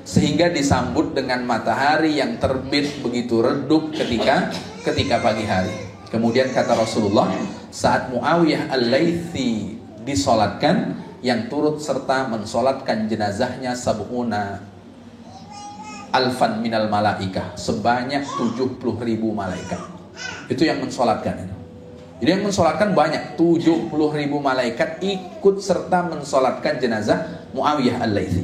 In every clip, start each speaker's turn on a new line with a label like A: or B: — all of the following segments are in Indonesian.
A: sehingga disambut dengan matahari yang terbit begitu redup ketika pagi hari. Kemudian kata Rasulullah, saat Muawiyah al-Laythi disolatkan, yang turut serta mensolatkan jenazahnya sab'una alfan minal malaikah, sebanyak 70.000 malaikat. Itu yang mensolatkan itu. Jadi yang mensolatkan banyak, 70.000 malaikat ikut serta mensolatkan jenazah Muawiyah al-Laythi.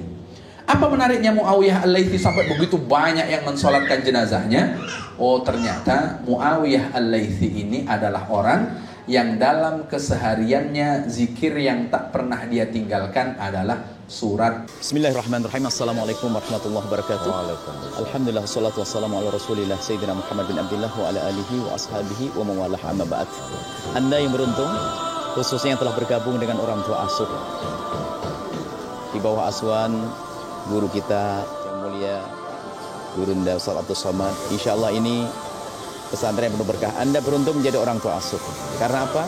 A: Apa menariknya Muawiyah al-Laythi sampai begitu banyak yang mensolatkan jenazahnya? Oh, ternyata Muawiyah al-Laythi ini adalah orang yang dalam kesehariannya zikir yang tak pernah dia tinggalkan adalah surat.
B: Bismillahirrahmanirrahim. Assalamualaikum warahmatullahi wabarakatuh. Alhamdulillah, wassalatu wassalamu ala rasulillah Sayyidina Muhammad bin Abdullah wa ala alihi wa ashabihi wa mawalah amma ba'd. Anda yang beruntung, khususnya yang telah bergabung dengan orang tua asuh di bawah asuhan guru kita yang mulia Gurunda Ustaz Abdul Somad. Insyaallah ini pesantren yang penuh berkah. Anda beruntung menjadi orang tua asuh. Karena apa?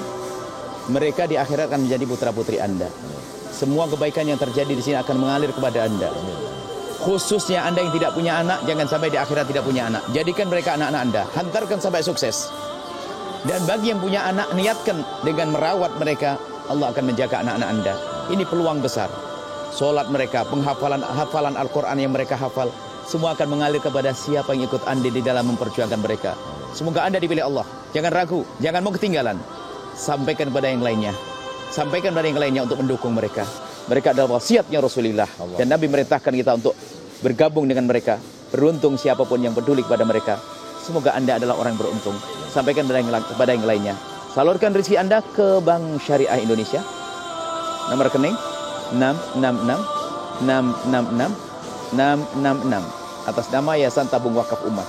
B: Mereka di akhirat akan menjadi putra-putri Anda. Semua kebaikan yang terjadi di sini akan mengalir kepada Anda. Khususnya Anda yang tidak punya anak, jangan sampai di akhirat tidak punya anak. Jadikan mereka anak-anak Anda. Hantarkan sampai sukses. Dan bagi yang punya anak, niatkan dengan merawat mereka, Allah akan menjaga anak-anak Anda. Ini peluang besar. Solat mereka, hafalan Al-Quran yang mereka hafal, semua akan mengalir kepada siapa yang ikut andil di dalam memperjuangkan mereka. Semoga Anda dipilih Allah. Jangan ragu, jangan mau ketinggalan. Sampaikan kepada yang lainnya. Sampaikan kepada yang lainnya untuk mendukung mereka. Mereka adalah wasiatnya Rasulullah. Dan Nabi merintahkan kita untuk bergabung dengan mereka. Beruntung siapapun yang peduli kepada mereka. Semoga Anda adalah orang yang beruntung. Sampaikan kepada yang lainnya. Salurkan rezeki Anda ke Bank Syariah Indonesia. Nomor rekening 666 666 666 atas nama Yayasan Tabung Wakaf Umat,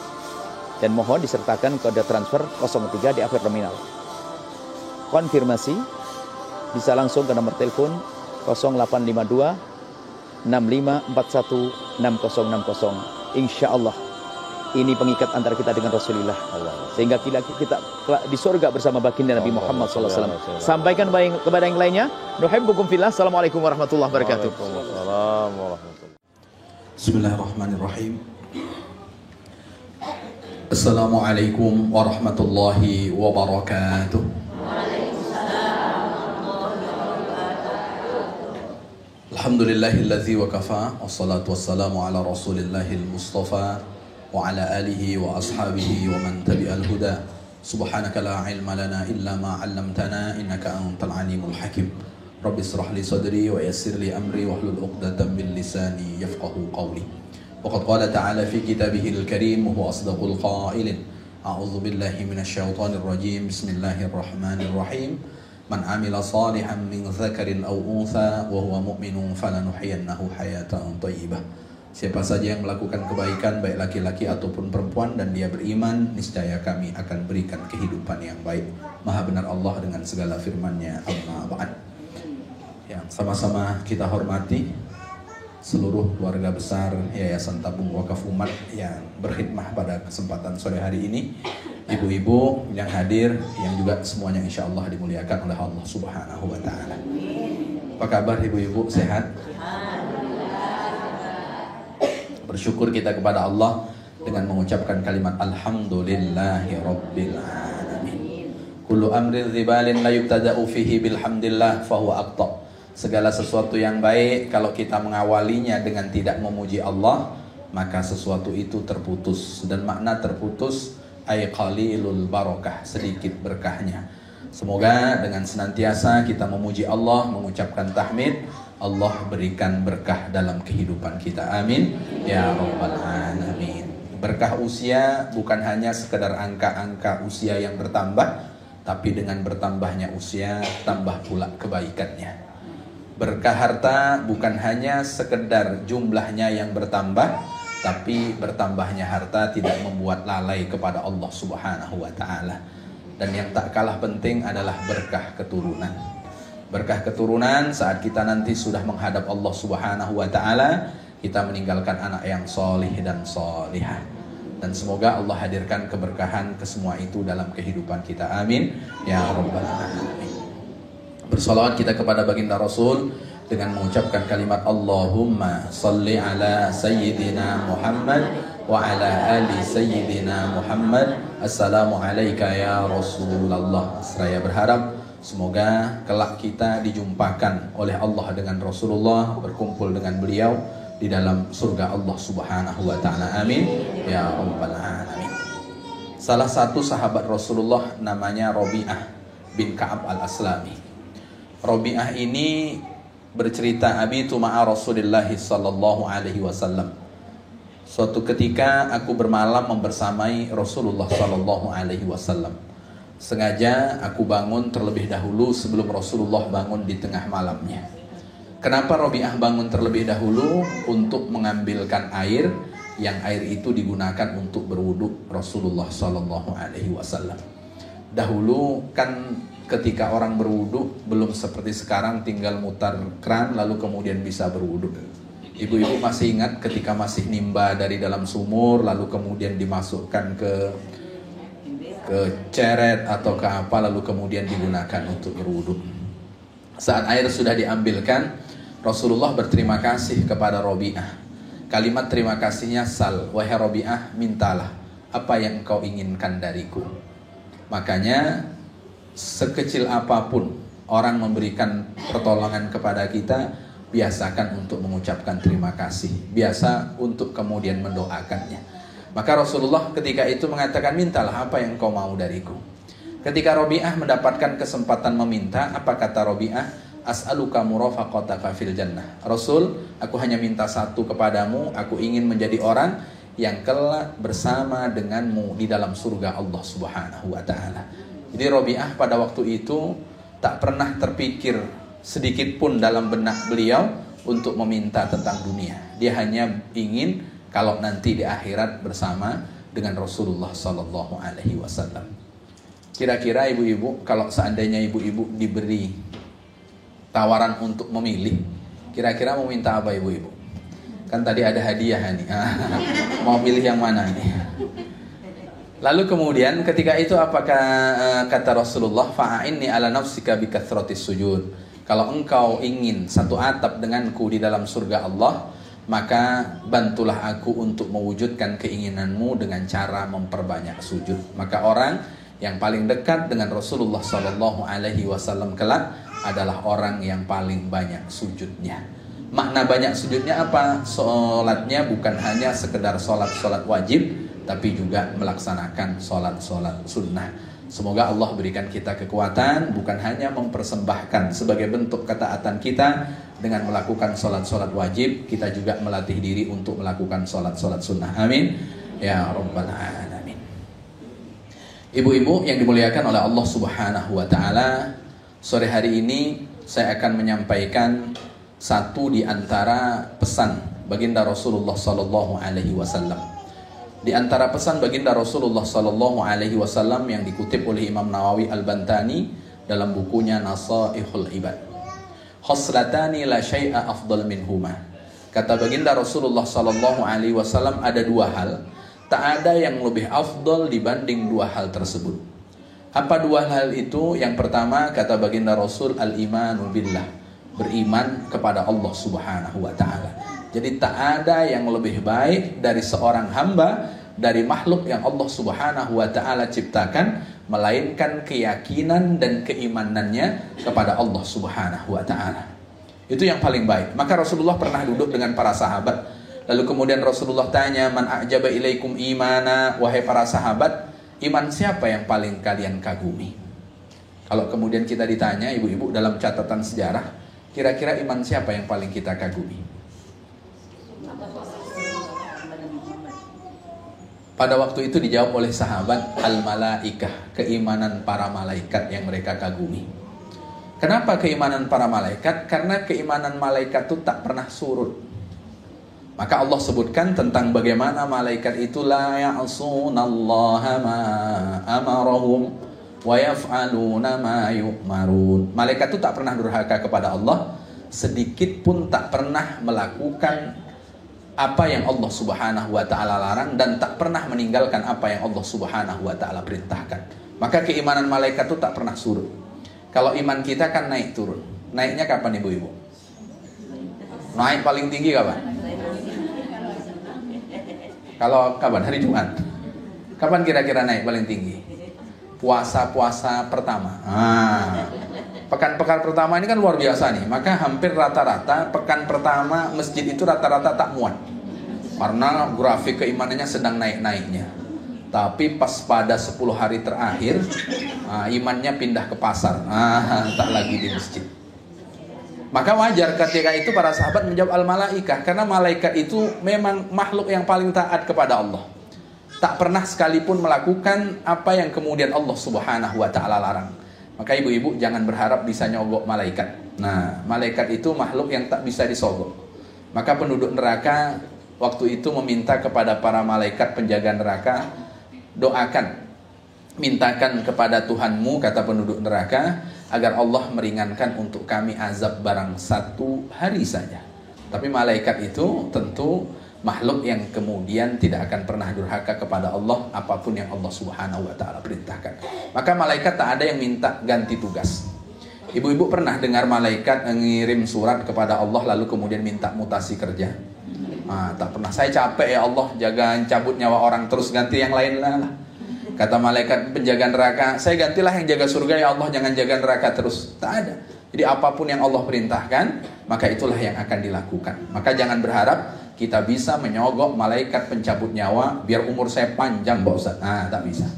B: dan mohon disertakan kode transfer 03 di akhir terminal. Konfirmasi bisa langsung ke nomor telepon 0852 6541 6060. Insyaallah ini pengikat antara kita dengan Rasulullah, sehingga kita di surga bersama baginda Nabi Muhammad SAW. Sampaikan kepada yang lainnya. Nuhibbukum fillah. Assalamualaikum warahmatullahi wabarakatuh.
A: Bismillahirrahmanirrahim. Assalamualaikum warahmatullahi wabarakatuh. Alhamdulillahillazi wa kafa, wassalatu wassalamu ala rasulillahil mustafa wa ala alihi wa ashabihi wa man tabi'al huda. Subhanaka la ilma lana illa ma 'allamtana innaka antal alimul hakim. Rabbi israh li sadri wa yassir li amri wahlul 'uqdatam min lisani yafqahu qawli. Waqad qala ta'ala fi kitabihil karim wa huwa asdaqul qailin. A'udzu billahi minasyaitonir rajim. Bismillahirrahmanirrahim. Man 'amila shalihan min dzakarin aw untha wa huwa mu'minun falanuhyiyannahu hayatan thayyibah. Siapa saja yang melakukan kebaikan, baik laki-laki ataupun perempuan, dan dia beriman, niscaya kami akan berikan kehidupan yang baik. Maha benar Allah dengan segala firman-Nya. Amma ba'd. Yang sama-sama kita hormati seluruh keluarga besar Yayasan Tabung Wakaf Umat yang berkhidmah pada kesempatan sore hari ini, ibu-ibu yang hadir, yang juga semuanya insya Allah dimuliakan oleh Allah Subhanahu wa Ta'ala. Apa kabar ibu-ibu, sehat? Bersyukur kita kepada Allah dengan mengucapkan kalimat Alhamdulillahi Rabbil Alamin. Kullu amrin zibalin la yubtada'u fihi bilhamdillah fahuwa aqta. Segala sesuatu yang baik, kalau kita mengawalinya dengan tidak memuji Allah, maka sesuatu itu terputus. Dan makna terputus ay qalilul barakah, sedikit berkahnya. Semoga dengan senantiasa kita memuji Allah, mengucapkan tahmid, Allah berikan berkah dalam kehidupan kita. Amin ya rabbal alamin. Berkah usia bukan hanya sekedar angka-angka usia yang bertambah, tapi dengan bertambahnya usia tambah pula kebaikannya. Berkah harta bukan hanya sekedar jumlahnya yang bertambah, tapi bertambahnya harta tidak membuat lalai kepada Allah Subhanahu wa Ta'ala. Dan yang tak kalah penting adalah berkah keturunan. Berkah keturunan saat kita nanti sudah menghadap Allah Subhanahu wa Ta'ala, kita meninggalkan anak yang solih dan solihah. Dan semoga Allah hadirkan keberkahan ke semua itu dalam kehidupan kita. Amin ya rabbal alamin. Bersalawat kita kepada baginda Rasul dengan mengucapkan kalimat Allahumma salli ala sayyidina Muhammad wa ala ali sayyidina Muhammad. Assalamu alayka ya Rasulullah. Saya berharap semoga kelak kita dijumpakan oleh Allah dengan Rasulullah, berkumpul dengan beliau di dalam surga Allah Subhanahu wa taala. Amin ya rabbal alamin. Salah satu sahabat Rasulullah namanya Rabi'ah bin Ka'ab al-Aslami. Rabi'ah ini bercerita, abitu ma'a Rasulillah sallallahu alaihi wasallam. Suatu ketika aku bermalam membersamai Rasulullah sallallahu alaihi wasallam. Sengaja aku bangun terlebih dahulu sebelum Rasulullah bangun di tengah malamnya. Kenapa Rabi'ah bangun terlebih dahulu? Untuk mengambilkan air, yang air itu digunakan untuk berwudu Rasulullah sallallahu alaihi wasallam. Dahulu kan ketika orang berwudu belum seperti sekarang tinggal mutar keran lalu kemudian bisa berwudu. Ibu-ibu masih ingat ketika masih nimba dari dalam sumur lalu kemudian dimasukkan ke ceret atau ke apa lalu kemudian digunakan untuk berwudu. Saat air sudah diambilkan, Rasulullah berterima kasih kepada Rabi'ah. Kalimat terima kasihnya sal, wahai Rabi'ah, mintalah apa yang engkau inginkan dariku. Makanya sekecil apapun orang memberikan pertolongan kepada kita, biasakan untuk mengucapkan terima kasih, biasa untuk kemudian mendoakannya. Maka Rasulullah ketika itu mengatakan, mintalah apa yang kau mau dariku. Ketika Rabi'ah mendapatkan kesempatan meminta, apa kata Rabi'ah? As'aluka murafaqataka fil jannah. Rasul, aku hanya minta satu kepadamu, aku ingin menjadi orang yang kelak bersama denganmu di dalam surga Allah Subhanahu wa ta'ala. Jadi Rabi'ah pada waktu itu tak pernah terpikir sedikit pun dalam benak beliau untuk meminta tentang dunia. Dia hanya ingin kalau nanti di akhirat bersama dengan Rasulullah sallallahu alaihi wasallam. Kira-kira ibu-ibu, kalau seandainya ibu-ibu diberi tawaran untuk memilih, kira-kira mau minta apa ibu-ibu? Kan tadi ada hadiah nih. Mau pilih yang mana nih? Lalu kemudian ketika itu apakah kata Rasulullah, fa'inni ala nafsika bikathratis sujud. Kalau engkau ingin satu atap denganku di dalam surga Allah, maka bantulah aku untuk mewujudkan keinginanmu dengan cara memperbanyak sujud. Maka orang yang paling dekat dengan Rasulullah sallallahu alaihi wasallam kelak adalah orang yang paling banyak sujudnya. Makna banyak sujudnya apa? Sholatnya bukan hanya sekedar sholat wajib, tapi juga melaksanakan sholat sunnah. Semoga Allah berikan kita kekuatan, bukan hanya mempersembahkan sebagai bentuk ketaatan kita dengan melakukan sholat wajib, kita juga melatih diri untuk melakukan sholat sunnah. Amin ya rabbal alamin. Ibu-ibu yang dimuliakan oleh Allah Subhanahu wa ta'ala, sore hari ini saya akan menyampaikan satu di antara pesan baginda Rasulullah sallallahu alaihi wasallam. Di antara pesan baginda Rasulullah sallallahu alaihi wasallam yang dikutip oleh Imam Nawawi Al-Bantani dalam bukunya Nasaihul Ibad. Khoslatani la syai'a afdal minhuma. Kata baginda Rasulullah sallallahu alaihi wasallam, ada dua hal, tak ada yang lebih afdal dibanding dua hal tersebut. Apa dua hal itu? Yang pertama kata baginda Rasul, al-imanu billah, beriman kepada Allah Subhanahu wa ta'ala. Jadi tak ada yang lebih baik dari seorang hamba, dari makhluk yang Allah Subhanahu wa ta'ala ciptakan, melainkan keyakinan dan keimanannya kepada Allah Subhanahu wa ta'ala. Itu yang paling baik. Maka Rasulullah pernah duduk dengan para sahabat, lalu kemudian Rasulullah tanya, man a'jaba ilaikum imana, wahai para sahabat, iman siapa yang paling kalian kagumi? Kalau kemudian kita ditanya, ibu-ibu, dalam catatan sejarah, kira-kira iman siapa yang paling kita kagumi? Pada waktu itu dijawab oleh sahabat, al-malaikah, keimanan para malaikat yang mereka kagumi. Kenapa keimanan para malaikat? Karena keimanan malaikat itu tak pernah surut. Maka Allah sebutkan tentang bagaimana malaikat itu la ya'sunallaha ma amarahum wa yaf'aluna ma yu'marun. Malaikat itu tak pernah durhaka kepada Allah, sedikit pun tak pernah melakukan apa yang Allah Subhanahu wa ta'ala larang, dan tak pernah meninggalkan apa yang Allah Subhanahu wa ta'ala perintahkan. Maka keimanan malaikat itu tak pernah surut. Kalau iman kita kan naik turun. Naiknya kapan ibu-ibu? Naik paling tinggi kapan? Kalau kapan? Hari Jumat. Kapan kira-kira naik paling tinggi? Puasa pertama. Pekan-pekan pertama ini kan luar biasa nih. Maka hampir rata-rata pekan pertama masjid itu rata-rata tak muat. Karena grafik keimanannya sedang naik-naiknya. Tapi pas pada 10 hari terakhir, imannya pindah ke pasar. Tak lagi di masjid. Maka wajar ketika itu para sahabat menjawab al-malaikah. Karena malaikat itu memang makhluk yang paling taat kepada Allah. Tak pernah sekalipun melakukan apa yang kemudian Allah subhanahu wa ta'ala larang. Maka ibu-ibu jangan berharap bisa nyogok malaikat. Nah, malaikat itu makhluk yang tak bisa disogok. Maka penduduk neraka waktu itu meminta kepada para malaikat penjaga neraka, doakan, mintakan kepada Tuhanmu, kata penduduk neraka, agar Allah meringankan untuk kami azab barang 1 hari saja. Tapi malaikat itu tentu makhluk yang kemudian tidak akan pernah durhaka kepada Allah apapun yang Allah subhanahu wa ta'ala perintahkan. Maka malaikat tak ada yang minta ganti tugas. Ibu-ibu pernah dengar malaikat ngirim surat kepada Allah lalu kemudian minta mutasi kerja? Tak pernah. Saya capek ya Allah jaga cabut nyawa orang, terus ganti yang lain lah. Kata malaikat penjaga neraka, saya gantilah yang jaga surga ya Allah, jangan jaga neraka terus. Tak ada. Jadi apapun yang Allah perintahkan, maka itulah yang akan dilakukan. Maka jangan berharap kita bisa menyogok malaikat pencabut nyawa biar umur saya panjang Pak Ustaz. Tak bisa.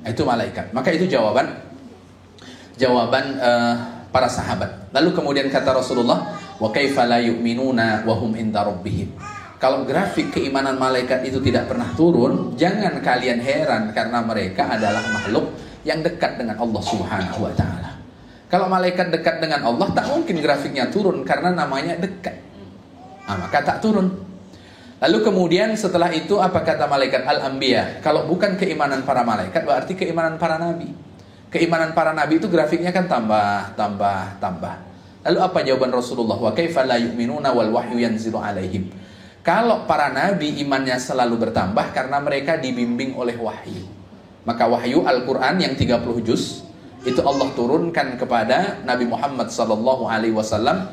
A: Itu malaikat. Maka itu jawaban para sahabat. Lalu kemudian kata Rasulullah, wa kaifa la yu'minuna wa hum inda rabbihim. Kalau grafik keimanan malaikat itu tidak pernah turun, jangan kalian heran karena mereka adalah makhluk yang dekat dengan Allah Subhanahu wa taala. Kalau malaikat dekat dengan Allah, tak mungkin grafiknya turun karena namanya dekat. Maka tak turun. Lalu kemudian setelah itu apa kata malaikat al-anbiya? Kalau bukan keimanan para malaikat, berarti keimanan para nabi. Keimanan para nabi itu grafiknya kan tambah. Lalu apa jawaban Rasulullah? Wa kaifa la yu'minuna wal wahyu yanzilu alaihim. Kalau para nabi imannya selalu bertambah karena mereka dibimbing oleh wahyu. Maka wahyu Al-Quran yang 30 juz itu Allah turunkan kepada Nabi Muhammad SAW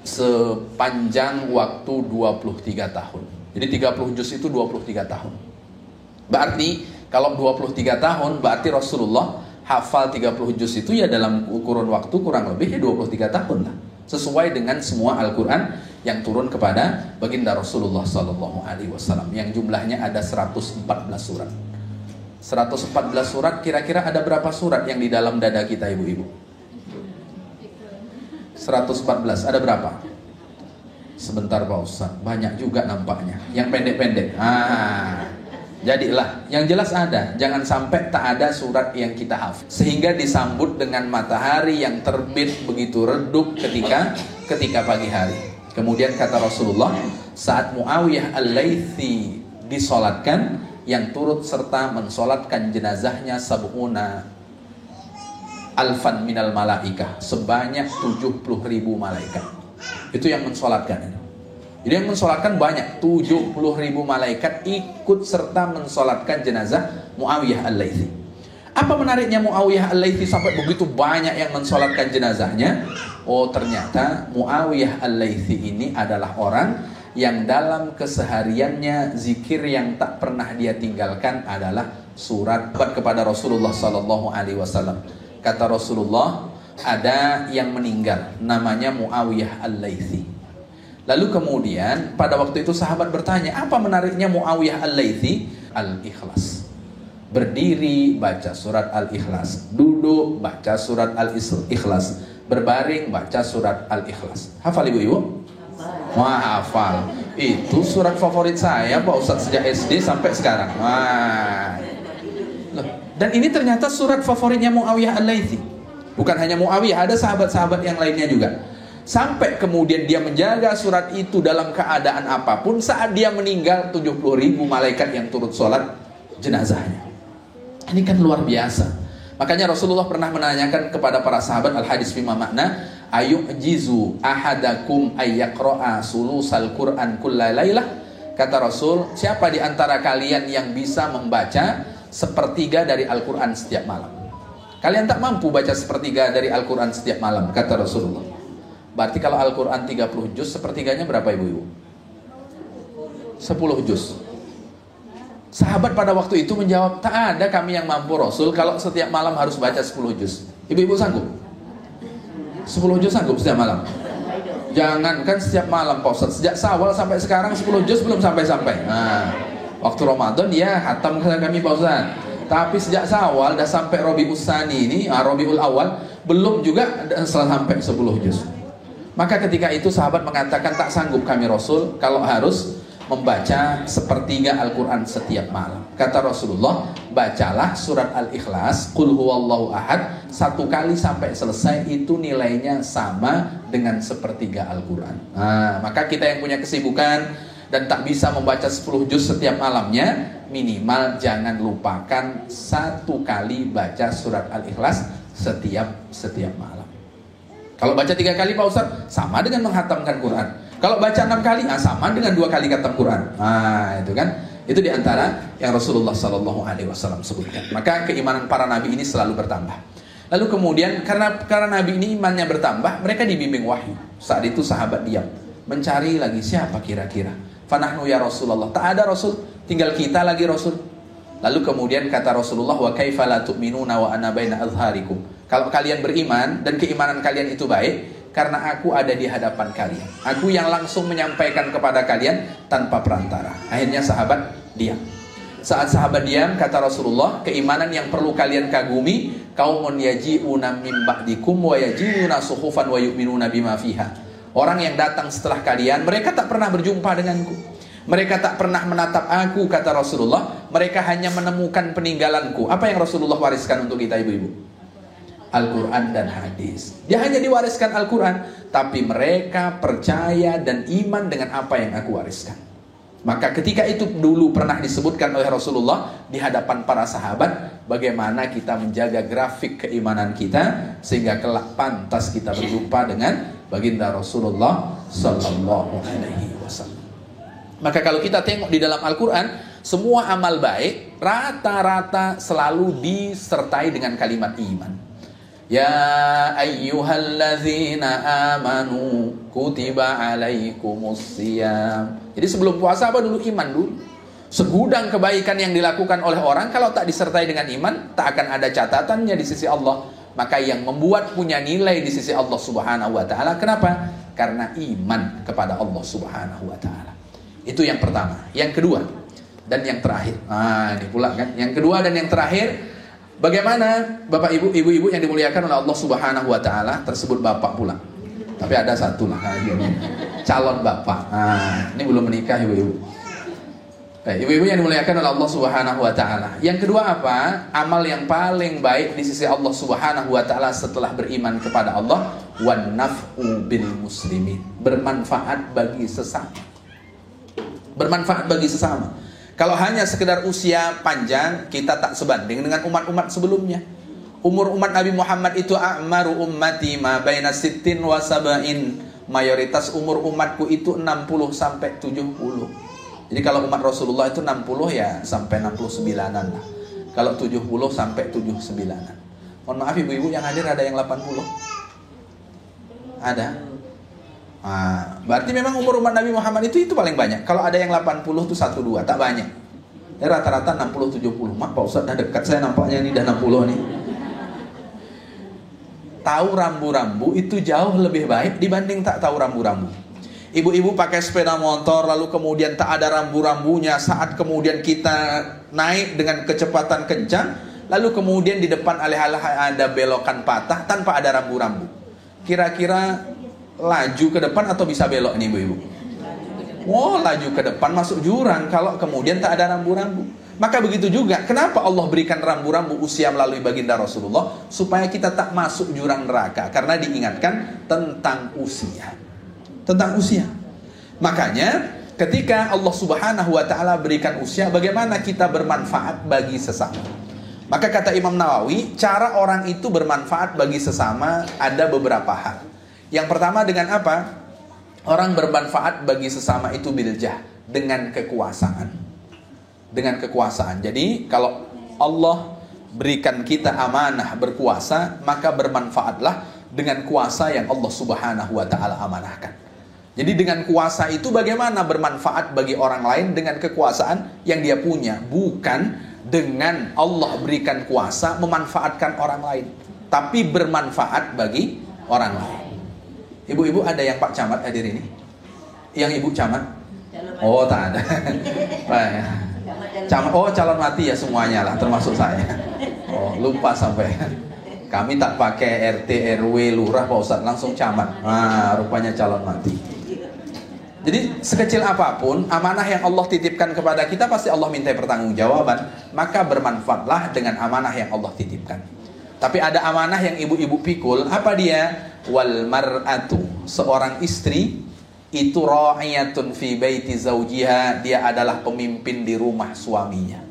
A: sepanjang waktu 23 tahun. Jadi 30 juz itu 23 tahun. Berarti kalau 23 tahun berarti Rasulullah hafal 30 juz itu ya dalam kurun waktu kurang lebih 23 tahun lah. Sesuai dengan semua Al-Quran yang turun kepada baginda Rasulullah SAW yang jumlahnya ada 114 surat. 114 surat, kira-kira ada berapa surat yang di dalam dada kita ibu-ibu? 114, ada berapa? Sebentar Pak Ustaz, banyak juga nampaknya. Yang pendek-pendek. Jadilah, yang jelas ada. Jangan sampai tak ada surat yang kita hafal. Sehingga disambut dengan matahari yang terbit begitu redup ketika pagi hari. Kemudian kata Rasulullah, saat Muawiyah al-Laythi disolatkan, yang turut serta mensolatkan jenazahnya sab'una alfan minal malaikah, sebanyak 70.000 malaikat. Itu yang mensolatkan. Jadi yang mensolatkan banyak, 70.000 malaikat ikut serta mensolatkan jenazah Muawiyah al-Laythi. Apa menariknya Muawiyah al-Laythi sampai begitu banyak yang mensolatkan jenazahnya? Oh, ternyata Muawiyah al-Laythi ini adalah orang yang dalam kesehariannya zikir yang tak pernah dia tinggalkan adalah surat kepada Rasulullah SAW. Kata Rasulullah, ada yang meninggal namanya Muawiyah al-Laythi. Lalu kemudian pada waktu itu sahabat bertanya, apa menariknya Muawiyah al-Laythi? Al-Ikhlas. Berdiri baca surat Al-Ikhlas, duduk baca surat Al-Ikhlas, berbaring baca surat Al-Ikhlas. Hafal ibu-ibu? Wah, hafal. Itu surat favorit saya Pak Ustaz sejak SD sampai sekarang. Loh, dan ini ternyata surat favoritnya Muawiyah al-Laythi. Bukan hanya Muawiyah, ada sahabat-sahabat yang lainnya juga. Sampai kemudian dia menjaga surat itu dalam keadaan apapun. Saat dia meninggal, 70.000 malaikat yang turut sholat jenazahnya. Ini kan luar biasa. Makanya Rasulullah pernah menanyakan kepada para sahabat, al-hadis bima makna, ayu'jizu ahadakum ayyaqra'a sulusal Qur'an kulla lailah. Kata Rasul, siapa di antara kalian yang bisa membaca sepertiga dari Al-Quran setiap malam? Kalian tak mampu baca sepertiga dari Al-Quran setiap malam, kata Rasulullah. Berarti kalau Al-Quran 30 juz, sepertiganya berapa ibu-ibu? 10 juz. Sahabat pada waktu itu menjawab, tak ada kami yang mampu Rasul kalau setiap malam harus baca 10 juz. Ibu-ibu sanggup? 10 juz sanggup setiap malam? Jangankan setiap malam Pak Ustaz, sejak Syawal sampai sekarang 10 juz belum sampai-sampai. Nah, waktu Ramadan ya hatam kami Pak Ustaz. Tapi sejak Syawal dah sampai Rabiul Tsani ini, Rabiul Awal, belum juga sampai 10 juz. Maka ketika itu sahabat mengatakan, tak sanggup kami Rasul kalau harus membaca sepertiga Al-Quran setiap malam. Kata Rasulullah, bacalah surat Al-Ikhlas, Qul huwallahu ahad, 1 kali sampai selesai, itu nilainya sama dengan sepertiga Al-Quran. Nah, maka kita yang punya kesibukan dan tak bisa membaca 10 juz setiap malamnya, minimal jangan lupakan 1 kali baca surat Al-Ikhlas setiap malam. Kalau baca 3 kali Pak Ustaz, sama dengan menghatamkan Quran. Kalau baca 6 kali, sama dengan 2 kali khatam Quran. Nah, itu kan, itu diantara yang Rasulullah SAW sebutkan. Maka keimanan para nabi ini selalu bertambah. Lalu kemudian karena nabi ini imannya bertambah, mereka dibimbing wahyu. Saat itu sahabat diam, mencari lagi siapa kira-kira. Fanahnu ya Rasulullah, tak ada Rasul, tinggal kita lagi Rasul. Lalu kemudian kata Rasulullah, wa kaifa la tu'minuna wa ana baina azharikum. Kalau kalian beriman dan keimanan kalian itu baik, karena aku ada di hadapan kalian. Aku yang langsung menyampaikan kepada kalian tanpa perantara. Akhirnya sahabat diam. Saat sahabat diam, kata Rasulullah, keimanan yang perlu kalian kagumi, qaumun yaji'una min ba'dikum wa yaji'una suhufan wa yu'minuna bima fiha. Orang yang datang setelah kalian, mereka tak pernah berjumpa denganku. Mereka tak pernah menatap aku, kata Rasulullah. Mereka hanya menemukan peninggalanku. Apa yang Rasulullah wariskan untuk kita ibu-ibu? Al-Quran dan hadis. Dia hanya diwariskan Al-Quran, tapi mereka percaya dan iman dengan apa yang aku wariskan. Maka ketika itu dulu pernah disebutkan oleh Rasulullah di hadapan para sahabat, bagaimana kita menjaga grafik keimanan kita sehingga kelak pantas kita berjumpa dengan baginda Rasulullah Sallallahu Alaihi Wasallam. Maka kalau kita tengok di dalam Al-Quran, semua amal baik rata-rata selalu disertai dengan kalimat iman. Ya ayyuhalladzina amanu kutiba alaikumusiyam. Jadi sebelum puasa apa dulu? Iman dulu. Segudang kebaikan yang dilakukan oleh orang, kalau tak disertai dengan iman, tak akan ada catatannya di sisi Allah. Maka yang membuat punya nilai di sisi Allah Subhanahu wa ta'ala, kenapa? Karena iman kepada Allah Subhanahu wa ta'ala. Itu yang pertama. Yang kedua dan yang terakhir. Ini pula kan. Yang kedua dan yang terakhir, bagaimana Bapak Ibu, ibu-ibu yang dimuliakan oleh Allah Subhanahu wa ta'ala, tersebut bapak pula. Tapi ada satu lah, calon bapak. Ini belum menikah ibu-ibu. Ibu-ibu yang dimuliakan oleh Allah Subhanahu wa ta'ala. Yang kedua apa? Amal yang paling baik di sisi Allah Subhanahu wa ta'ala setelah beriman kepada Allah, wan naf'u bil muslimin. Bermanfaat bagi sesama. Bermanfaat bagi sesama. Kalau hanya sekedar usia panjang, kita tak sebanding dengan umat-umat sebelumnya. Umur umat Nabi Muhammad itu a'maru ummati ma baina sittin wa sab'in. Mayoritas umur umatku itu 60 sampai 70. Jadi kalau umat Rasulullah itu 60 ya sampai 69-an lah. Kalau 70 sampai 79-an. Mohon maaf ibu-ibu yang hadir, ada yang 80? Ada? Berarti memang umur umat Nabi Muhammad itu paling banyak. Kalau ada yang 80 itu 1-2, tak banyak. Ya, rata-rata 60-70. Mak Pak Ustaz dah dekat saya nampaknya ini dah 60 nih. Tahu rambu-rambu itu jauh lebih baik dibanding tak tahu rambu-rambu. Ibu-ibu pakai sepeda motor lalu kemudian tak ada rambu-rambunya, saat kemudian kita naik dengan kecepatan kencang, lalu kemudian di depan alih-alih ada belokan patah tanpa ada rambu-rambu. Kira-kira laju ke depan atau bisa belok nih ibu-ibu? Laju ke depan masuk jurang kalau kemudian tak ada rambu-rambu. Maka begitu juga, kenapa Allah berikan rambu-rambu usia melalui baginda Rasulullah? Supaya kita tak masuk jurang neraka, karena diingatkan tentang usia. Tentang usia. Makanya ketika Allah Subhanahu wa ta'ala berikan usia, bagaimana kita bermanfaat bagi sesama. Maka kata Imam Nawawi, cara orang itu bermanfaat bagi sesama ada beberapa hal. Yang pertama dengan apa? Orang bermanfaat bagi sesama itu biljah, dengan kekuasaan. Dengan kekuasaan. Jadi kalau Allah berikan kita amanah berkuasa, maka bermanfaatlah dengan kuasa yang Allah Subhanahu wa taala amanahkan. Jadi dengan kuasa itu bagaimana bermanfaat bagi orang lain dengan kekuasaan yang dia punya, bukan dengan Allah berikan kuasa memanfaatkan orang lain, tapi bermanfaat bagi orang lain. Ibu-ibu ada yang Pak Camat hadir ini? Yang Ibu Camat? Oh, tak ada. Camat, oh calon mati ya semuanya lah, termasuk saya. Oh, lupa sampai. Kami tak pakai RT, RW, lurah, Pak Ustadz, langsung camat. Nah, rupanya calon mati. Jadi sekecil apapun amanah yang Allah titipkan kepada kita, pasti Allah minta pertanggungjawaban. Maka bermanfaatlah dengan amanah yang Allah titipkan. Tapi ada amanah yang ibu-ibu pikul. Apa dia? Wal mar'atu, seorang istri itu ra'iyatun fi baiti zawjiha, dia adalah pemimpin di rumah suaminya.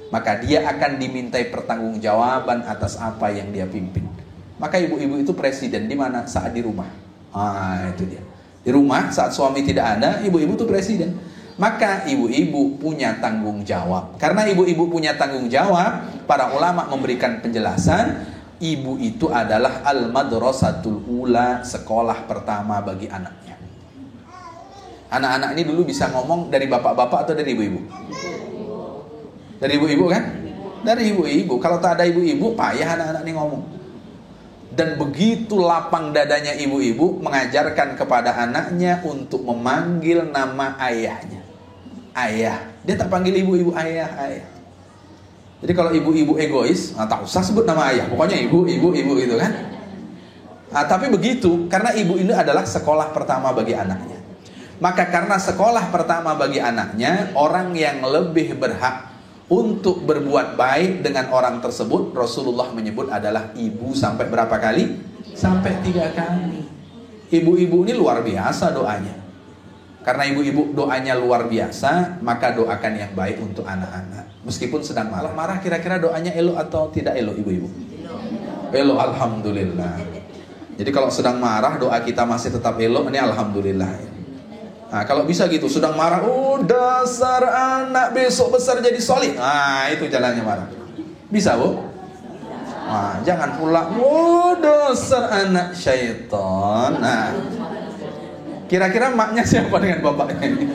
A: Maka dia akan dimintai pertanggungjawaban atas apa yang dia pimpin. Maka ibu-ibu itu presiden di mana? Saat di rumah. Ah, itu dia. Di rumah saat suami tidak ada, ibu-ibu itu presiden. Maka ibu-ibu punya tanggung jawab. Karena ibu-ibu punya tanggung jawab, para ulama memberikan penjelasan, ibu itu adalah al-madrasatul ula, sekolah pertama bagi anaknya. Anak-anak ini dulu bisa ngomong dari bapak-bapak atau dari ibu-ibu? Dari ibu-ibu kan? Dari ibu-ibu. Kalau tak ada ibu-ibu, payah anak-anak ini ngomong. Dan begitu lapang dadanya ibu-ibu mengajarkan kepada anaknya untuk memanggil nama ayahnya. Ayah. Dia tak panggil ibu-ibu ayah, ayah. Jadi kalau ibu-ibu egois, tak usah sebut nama ayah. Pokoknya ibu gitu kan. Tapi begitu, karena ibu ini adalah sekolah pertama bagi anaknya. Maka karena sekolah pertama bagi anaknya, orang yang lebih berhak untuk berbuat baik dengan orang tersebut, Rasulullah menyebut adalah ibu. Sampai berapa kali? Sampai 3 kali. Ibu-ibu ini luar biasa doanya. Karena ibu-ibu doanya luar biasa, maka doakan yang baik untuk anak-anak. Meskipun sedang marah. Marah kira-kira doanya elok atau tidak elok ibu-ibu? Elok, alhamdulillah. Jadi kalau sedang marah doa kita masih tetap elok, ini alhamdulillah. Nah, kalau bisa gitu, sedang marah, dasar anak besok besar jadi solih. Nah, itu jalannya marah. Bisa, Bu? Nah, jangan pula, dasar anak syaitan. Nah, kira-kira maknya siapa dengan bapaknya ini?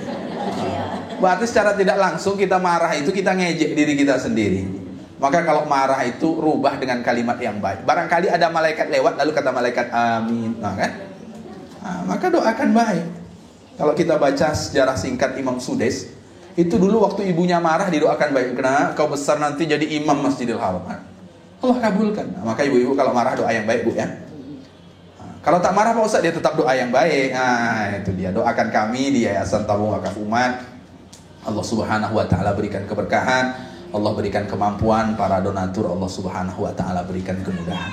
A: Berarti secara tidak langsung kita marah itu kita ngejek diri kita sendiri. Maka kalau marah itu rubah dengan kalimat yang baik. Barangkali ada malaikat lewat, lalu kata malaikat amin. Nah, kan? Nah, maka doakan baik. Kalau kita baca sejarah singkat Imam Sudais, itu dulu waktu ibunya marah didoakan baik. Karena kau besar nanti jadi imam Masjidil Haram. Allah kabulkan. Nah, maka ibu-ibu kalau marah doa yang baik, Bu, ya. Nah, kalau tak marah Pak Ustaz, dia tetap doa yang baik. Nah, itu dia. Doakan kami di Yayasan Tabung Wakaf Umat. Allah Subhanahu wa taala berikan keberkahan, Allah berikan kemampuan, para donatur Allah Subhanahu wa taala berikan kemudahan.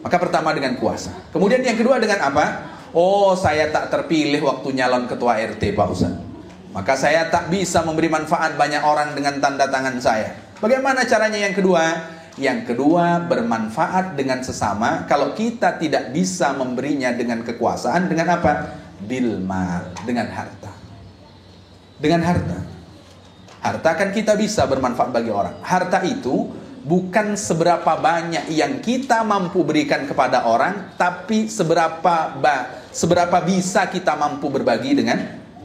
A: Maka pertama dengan kuasa. Kemudian yang kedua dengan apa? Oh, saya tak terpilih waktu nyalon ketua RT, Pak Ustaz. Maka saya tak bisa memberi manfaat banyak orang dengan tanda tangan saya. Bagaimana caranya yang kedua? Yang kedua, bermanfaat dengan sesama. Kalau kita tidak bisa memberinya dengan kekuasaan, dengan apa? Bilmal, dengan harta. Dengan harta. Harta kan kita bisa bermanfaat bagi orang. Harta itu bukan seberapa banyak yang kita mampu berikan kepada orang, tapi seberapa bisa kita mampu berbagi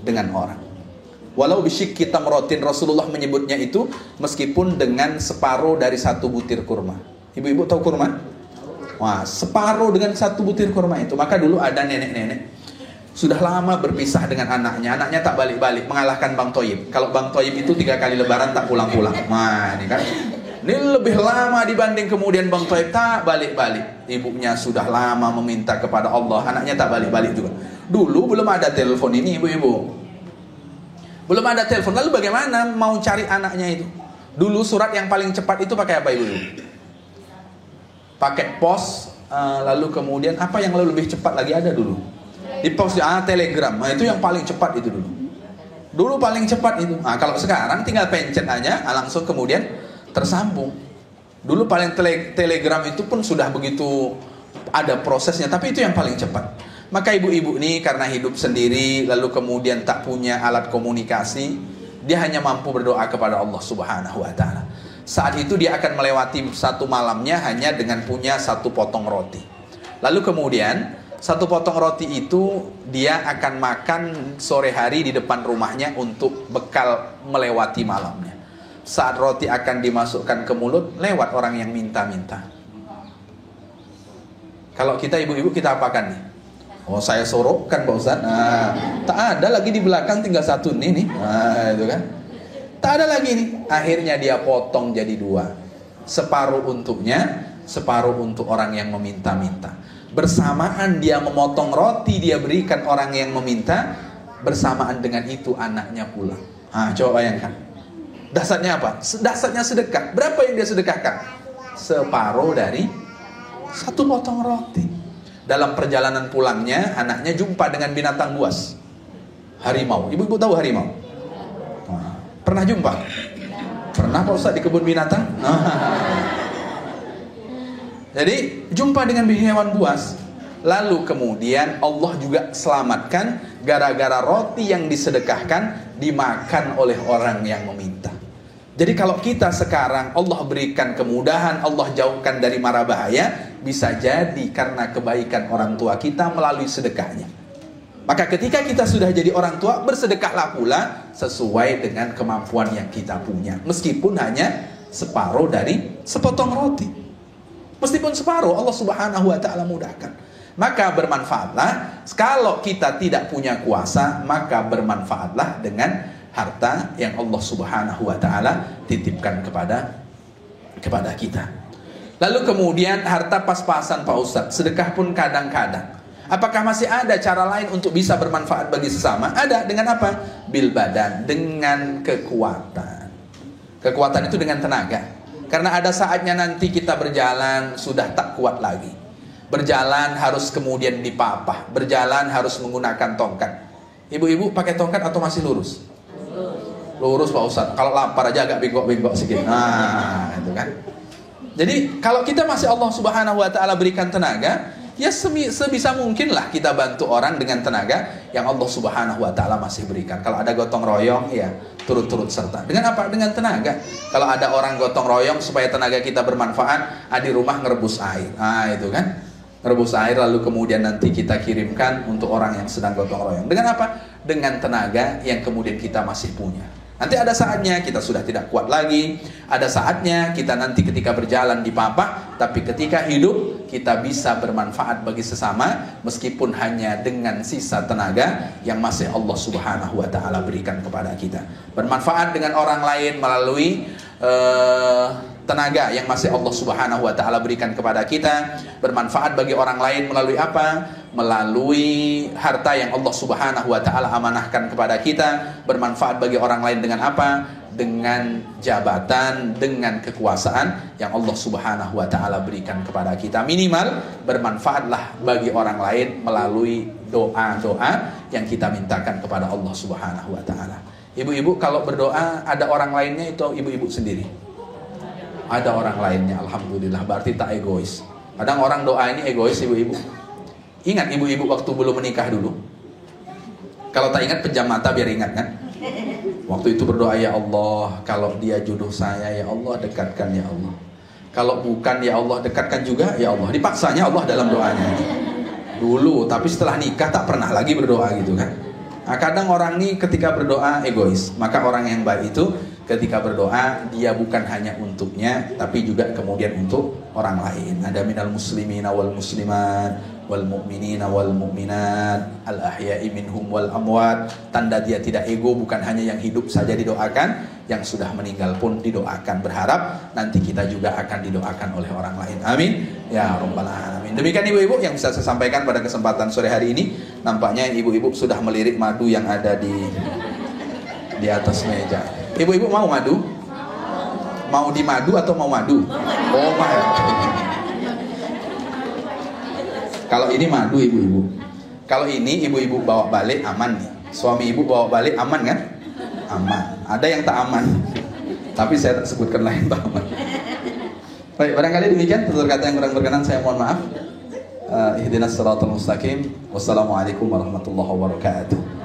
A: dengan orang. Walau bisyikki tamratin, Rasulullah menyebutnya itu meskipun dengan separuh dari 1 butir kurma. Ibu-ibu tahu kurma? Wah, separuh dengan 1 butir kurma itu. Maka dulu ada nenek-nenek sudah lama berpisah dengan anaknya tak balik-balik, mengalahkan Bang Toyib. Kalau Bang Toyib itu 3 kali lebaran tak pulang-pulang. Nah, ini kan. Ini lebih lama dibanding kemudian Bang Toib tak balik-balik. Ibunya sudah lama meminta kepada Allah, anaknya tak balik-balik juga. Dulu belum ada telepon ini, ibu-ibu. Belum ada telepon. Lalu bagaimana mau cari anaknya itu? Dulu surat yang paling cepat itu pakai apa, ibu-ibu? Pakai pos. Lalu kemudian apa yang lebih cepat lagi ada dulu? Di pos telegram. Nah, itu yang paling cepat itu dulu. Dulu paling cepat itu. Nah, kalau sekarang tinggal pencet aja, langsung kemudian tersambung. Dulu paling telegram itu pun sudah begitu ada prosesnya, tapi itu yang paling cepat. Maka ibu-ibu ini karena hidup sendiri, lalu kemudian tak punya alat komunikasi, dia hanya mampu berdoa kepada Allah Subhanahu wa taala. Saat itu dia akan melewati satu malamnya hanya dengan punya 1 potong roti. Lalu kemudian satu potong roti itu dia akan makan sore hari di depan rumahnya untuk bekal melewati malamnya. Saat roti akan dimasukkan ke mulut, lewat orang yang minta-minta. Kalau kita ibu-ibu, kita apakan nih? Oh, saya sorokkan Pak Ustaz. Nah, tak ada lagi di belakang, tinggal satu nih. Nah, itu kan. Tak ada lagi nih. Akhirnya dia potong jadi dua. Separuh untuknya, separuh untuk orang yang meminta-minta. Bersamaan dia memotong roti, dia berikan orang yang meminta. Bersamaan dengan itu anaknya pulang. Nah, coba bayangkan. Dasarnya apa? Dasarnya sedekah. Berapa yang dia sedekahkan? Separuh dari satu potong roti. Dalam perjalanan pulangnya, anaknya jumpa dengan binatang buas, harimau. Ibu-ibu tahu harimau? Nah, pernah jumpa? Pernah Pak Ustaz di kebun binatang? Jadi jumpa dengan hewan buas. Lalu kemudian Allah juga selamatkan gara-gara roti yang disedekahkan dimakan oleh orang yang meminta. Jadi kalau kita sekarang Allah berikan kemudahan, Allah jauhkan dari mara bahaya, bisa jadi karena kebaikan orang tua kita melalui sedekahnya. Maka ketika kita sudah jadi orang tua, bersedekahlah pula sesuai dengan kemampuan yang kita punya. Meskipun hanya separuh dari sepotong roti. Meskipun separuh, Allah Subhanahu wa ta'ala mudahkan. Maka bermanfaatlah. Kalau kita tidak punya kuasa, maka bermanfaatlah dengan harta yang Allah Subhanahu wa ta'ala titipkan kepada kita. Lalu kemudian harta pas-pasan Pak Ustadz, sedekah pun kadang-kadang. Apakah masih ada cara lain untuk bisa bermanfaat bagi sesama? Ada. Dengan apa? Bil badan, dengan kekuatan. Kekuatan itu dengan tenaga. Karena ada saatnya nanti kita berjalan sudah tak kuat lagi. Berjalan harus kemudian dipapah. Berjalan harus menggunakan tongkat. Ibu-ibu pakai tongkat atau masih lurus? Lurus Pak Ustadz. Kalau lapar aja agak bengkok-bengkok sedikit. Nah, itu kan. Jadi kalau kita masih Allah Subhanahu wa ta'ala berikan tenaga, ya sebisa mungkin lah kita bantu orang dengan tenaga yang Allah Subhanahu wa ta'ala masih berikan. Kalau ada gotong royong, ya turut-turut serta. Dengan apa? Dengan tenaga. Kalau ada orang gotong royong supaya tenaga kita bermanfaat, di rumah ngerebus air. Nah, itu kan. Ngerebus air lalu kemudian nanti kita kirimkan untuk orang yang sedang gotong royong. Dengan apa? Dengan tenaga yang kemudian kita masih punya. Nanti ada saatnya kita sudah tidak kuat lagi. Ada saatnya kita nanti ketika berjalan dipapah, tapi ketika hidup kita bisa bermanfaat bagi sesama meskipun hanya dengan sisa tenaga yang masih Allah Subhanahu wa ta'ala berikan kepada kita. Bermanfaat dengan orang lain melalui tenaga yang masih Allah Subhanahu wa ta'ala berikan kepada kita. Bermanfaat bagi orang lain melalui apa? Melalui harta yang Allah Subhanahu wa ta'ala amanahkan kepada kita. Bermanfaat bagi orang lain dengan apa? Dengan jabatan, dengan kekuasaan yang Allah Subhanahu wa ta'ala berikan kepada kita. Minimal bermanfaatlah bagi orang lain melalui doa-doa yang kita mintakan kepada Allah Subhanahu wa ta'ala. Ibu-ibu kalau berdoa ada orang lainnya itu ibu-ibu sendiri? Ada orang lainnya, alhamdulillah, berarti tak egois. Kadang orang doa ini egois ibu-ibu. Ingat ibu-ibu waktu belum menikah dulu. Kalau tak ingat pejam mata biar ingat kan. Waktu itu berdoa, ya Allah, kalau dia jodoh saya, ya Allah dekatkan ya Allah. Kalau bukan ya Allah dekatkan juga ya Allah. Dipaksanya Allah dalam doanya. Dulu, tapi setelah nikah tak pernah lagi berdoa gitu kan. Nah, kadang orang ini ketika berdoa egois. Maka orang yang baik itu ketika berdoa dia bukan hanya untuknya tapi juga kemudian untuk orang lain. Ada minal muslimina wal muslimat wal mu'minina wal mu'minat al ahya'i minhum wal amwat. Tanda dia tidak ego, bukan hanya yang hidup saja didoakan, yang sudah meninggal pun didoakan. Berharap nanti kita juga akan didoakan oleh orang lain. Amin ya rabbal alamin. Demikian ibu-ibu yang bisa saya sampaikan pada kesempatan sore hari ini. Nampaknya ibu-ibu sudah melirik madu yang ada di atas meja. Ibu-ibu mau madu? Mau di madu atau mau madu? Oh my. Kalau ini madu ibu-ibu. Kalau ini ibu-ibu bawa balik aman nih. Suami ibu bawa balik aman kan? Aman. Ada yang tak aman. Tapi saya tak sebutkan lain tak aman. Baik, barangkali demikian tutur kata yang kurang berkenan saya mohon maaf. Ihdinas siratal mustaqim. Wassalamualaikum warahmatullahi wabarakatuh.